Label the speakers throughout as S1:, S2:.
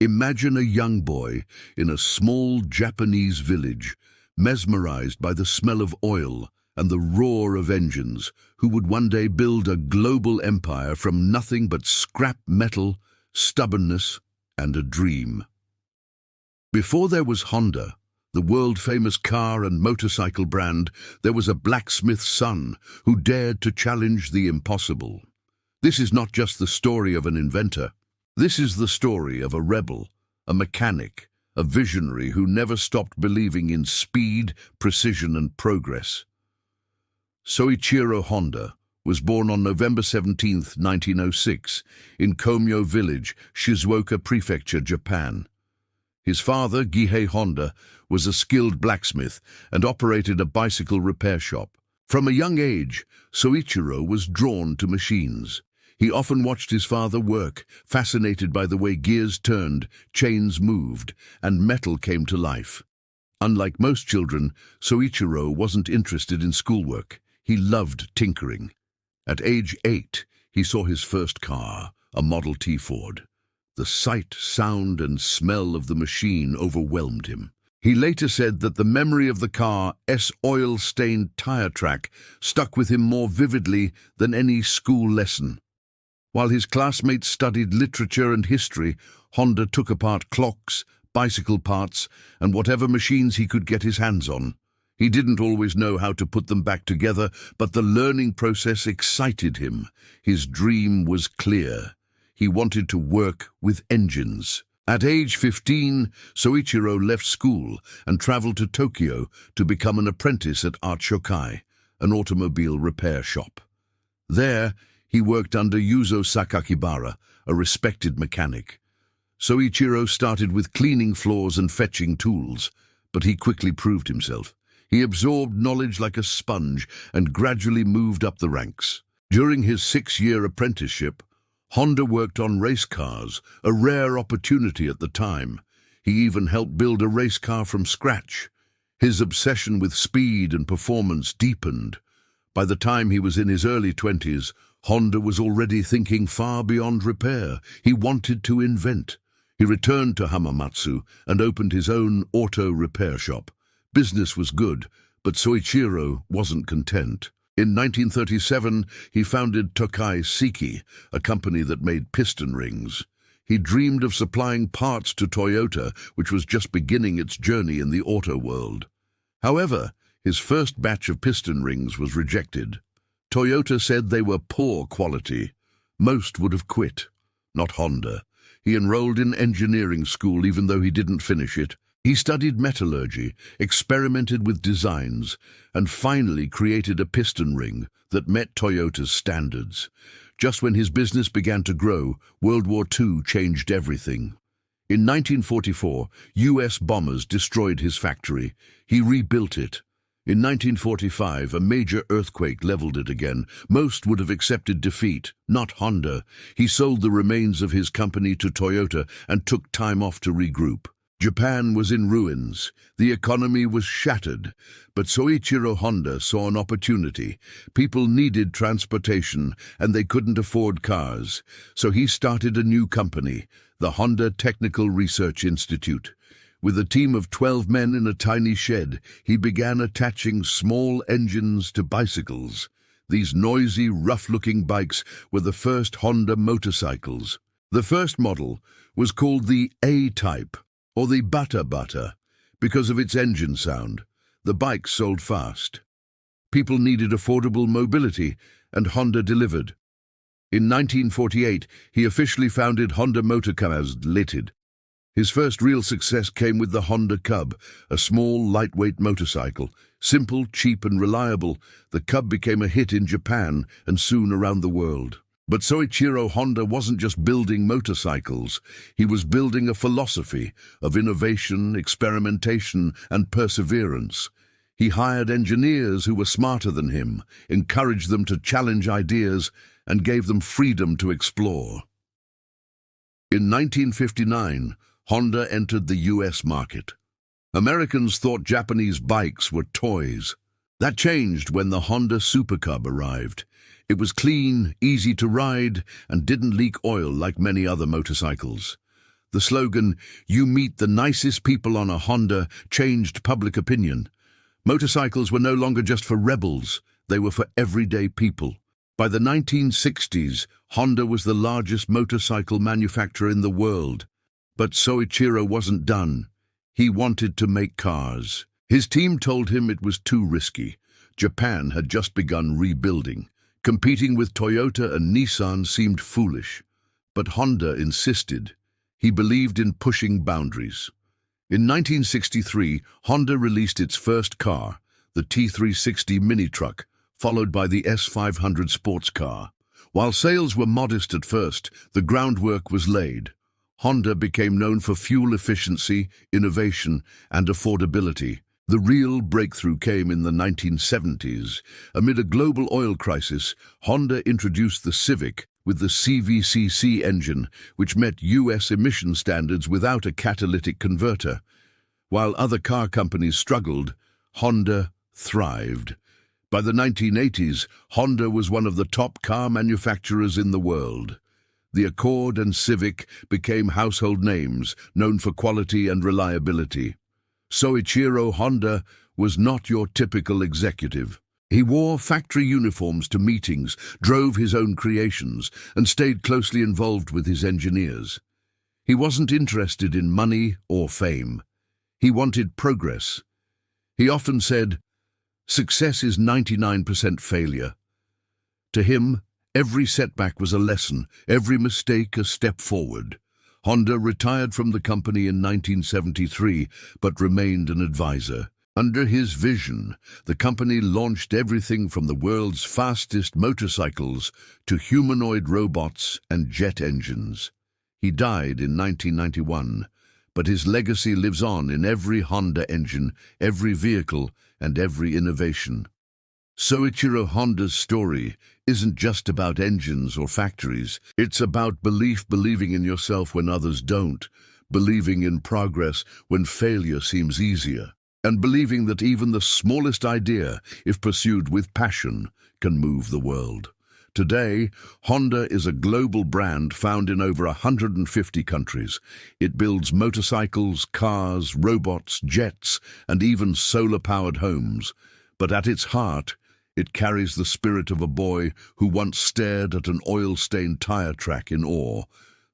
S1: Imagine a young boy in a small Japanese village, mesmerized by the smell of oil and the roar of engines, who would one day build a global empire from nothing but scrap metal, stubbornness, and a dream. Before there was Honda, the world-famous car and motorcycle brand, there was a blacksmith's son who dared to challenge the impossible. This is not just the story of an inventor. This is the story of a rebel, a mechanic, a visionary who never stopped believing in speed, precision, and progress. Soichiro Honda was born on November 17, 1906, in Komyo Village, Shizuoka Prefecture, Japan. His father, Gihei Honda, was a skilled blacksmith and operated a bicycle repair shop. From a young age, Soichiro was drawn to machines. He often watched his father work, fascinated by the way gears turned, chains moved, and metal came to life. Unlike most children, Soichiro wasn't interested in schoolwork. He loved tinkering. At age 8, he saw his first car, a Model T Ford. The sight, sound, and smell of the machine overwhelmed him. He later said that the memory of the car's oil-stained tire track stuck with him more vividly than any school lesson. While his classmates studied literature and history, Honda took apart clocks, bicycle parts, and whatever machines he could get his hands on. He didn't always know how to put them back together, but the learning process excited him. His dream was clear. He wanted to work with engines. At age 15, Soichiro left school and traveled to Tokyo to become an apprentice at Art Shokai, an automobile repair shop. There, he worked under Yuzo Sakakibara, a respected mechanic. Soichiro started with cleaning floors and fetching tools, but he quickly proved himself. He absorbed knowledge like a sponge and gradually moved up the ranks. During his 6-year apprenticeship, Honda worked on race cars, a rare opportunity at the time. He even helped build a race car from scratch. His obsession with speed and performance deepened. By the time he was in his early 20s, Honda was already thinking far beyond repair. He wanted to invent. He returned to Hamamatsu and opened his own auto repair shop. Business was good, but Soichiro wasn't content. In 1937, he founded Tokai Seiki, a company that made piston rings. He dreamed of supplying parts to Toyota, which was just beginning its journey in the auto world. However, his first batch of piston rings was rejected. Toyota said they were poor quality. Most would have quit. Not Honda. He enrolled in engineering school even though he didn't finish it. He studied metallurgy, experimented with designs, and finally created a piston ring that met Toyota's standards. Just when his business began to grow, World War II changed everything. In 1944, US bombers destroyed his factory. He rebuilt it. In 1945, a major earthquake leveled it again. Most would have accepted defeat, not Honda. He sold the remains of his company to Toyota and took time off to regroup. Japan was in ruins. The economy was shattered. But Soichiro Honda saw an opportunity. People needed transportation, and they couldn't afford cars. So he started a new company, the Honda Technical Research Institute. With a team of 12 men in a tiny shed, he began attaching small engines to bicycles. These noisy, rough-looking bikes were the first Honda motorcycles. The first model was called the A-Type, or the Bata, because of its engine sound. The bike sold fast. People needed affordable mobility, and Honda delivered. In 1948, he officially founded Honda Motor Cars Limited. His first real success came with the Honda Cub, a small, lightweight motorcycle. Simple, cheap, and reliable, the Cub became a hit in Japan and soon around the world. But Soichiro Honda wasn't just building motorcycles. He was building a philosophy of innovation, experimentation, and perseverance. He hired engineers who were smarter than him, encouraged them to challenge ideas, and gave them freedom to explore. In 1959, Honda entered the US market. Americans thought Japanese bikes were toys. That changed when the Honda Super Cub arrived. It was clean, easy to ride, and didn't leak oil like many other motorcycles. The slogan, "You meet the nicest people on a Honda," changed public opinion. Motorcycles were no longer just for rebels, they were for everyday people. By the 1960s, Honda was the largest motorcycle manufacturer in the world. But Soichiro wasn't done. He wanted to make cars. His team told him it was too risky. Japan had just begun rebuilding. Competing with Toyota and Nissan seemed foolish. But Honda insisted. He believed in pushing boundaries. In 1963, Honda released its first car, the T360 mini truck, followed by the S500 sports car. While sales were modest at first, the groundwork was laid. Honda became known for fuel efficiency, innovation, and affordability. The real breakthrough came in the 1970s. Amid a global oil crisis, Honda introduced the Civic with the CVCC engine, which met US emission standards without a catalytic converter. While other car companies struggled, Honda thrived. By the 1980s, Honda was one of the top car manufacturers in the world. The Accord and Civic became household names, known for quality and reliability. Soichiro Honda was not your typical executive. He wore factory uniforms to meetings, drove his own creations, and stayed closely involved with his engineers. He wasn't interested in money or fame. He wanted progress. He often said, "Success is 99% failure." To him, every setback was a lesson, every mistake a step forward. Honda retired from the company in 1973, but remained an advisor. Under his vision, the company launched everything from the world's fastest motorcycles to humanoid robots and jet engines. He died in 1991, but his legacy lives on in every Honda engine, every vehicle, and every innovation. Soichiro Honda's story isn't just about engines or factories. It's about believing in yourself when others don't, believing in progress when failure seems easier, and believing that even the smallest idea, if pursued with passion, can move the world. Today, Honda is a global brand found in over 150 countries. It builds motorcycles, cars, robots, jets, and even solar-powered homes. But at its heart, it carries the spirit of a boy who once stared at an oil-stained tire track in awe.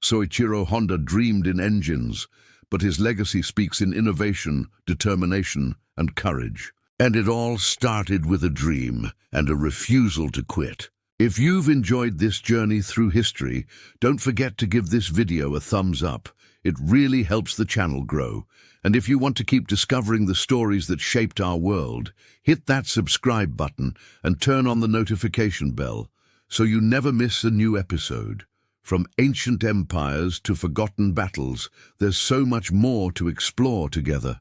S1: Soichiro Honda dreamed in engines, but his legacy speaks in innovation, determination, and courage. And it all started with a dream and a refusal to quit. If you've enjoyed this journey through history, don't forget to give this video a thumbs up. It really helps the channel grow. And if you want to keep discovering the stories that shaped our world, hit that subscribe button and turn on the notification bell so you never miss a new episode. From ancient empires to forgotten battles, there's so much more to explore together.